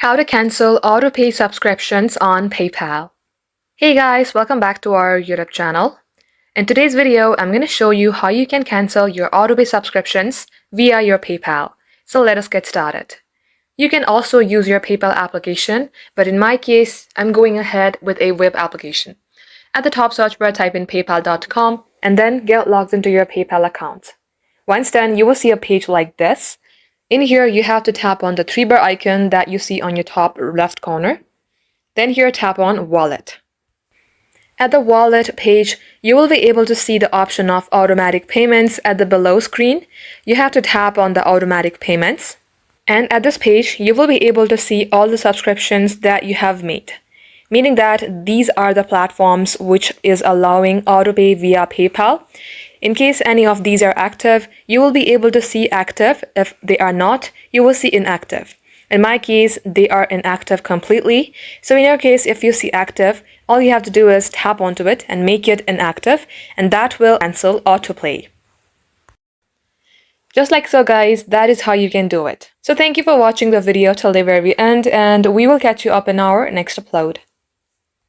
How to cancel autopay subscriptions on PayPal. Hey guys, welcome back to our YouTube channel. In today's video, I'm going to show you how you can cancel your autopay subscriptions via your PayPal. So let us get started. You can also use your PayPal application, but in my case, I'm going ahead with a web application. At the top search bar, type in paypal.com and then get logged into your PayPal account. Once done, you will see a page like this. In here, you have to tap on the 3-bar icon that you see on your top left corner. Then here, tap on Wallet. At the Wallet page, you will be able to see the option of automatic payments at the below screen. You have to tap on the automatic payments. And at this page, you will be able to see all the subscriptions that you have made, meaning that these are the platforms which is allowing autopay via PayPal. In case any of these are active, you will be able to see active. If they are not, you will see inactive. In my case, they are inactive completely. So in your case, if you see active, all you have to do is tap onto it and make it inactive, and that will cancel autoplay. Just like so, guys, that is how you can do it. So thank you for watching the video till the very end, and we will catch you up in our next upload.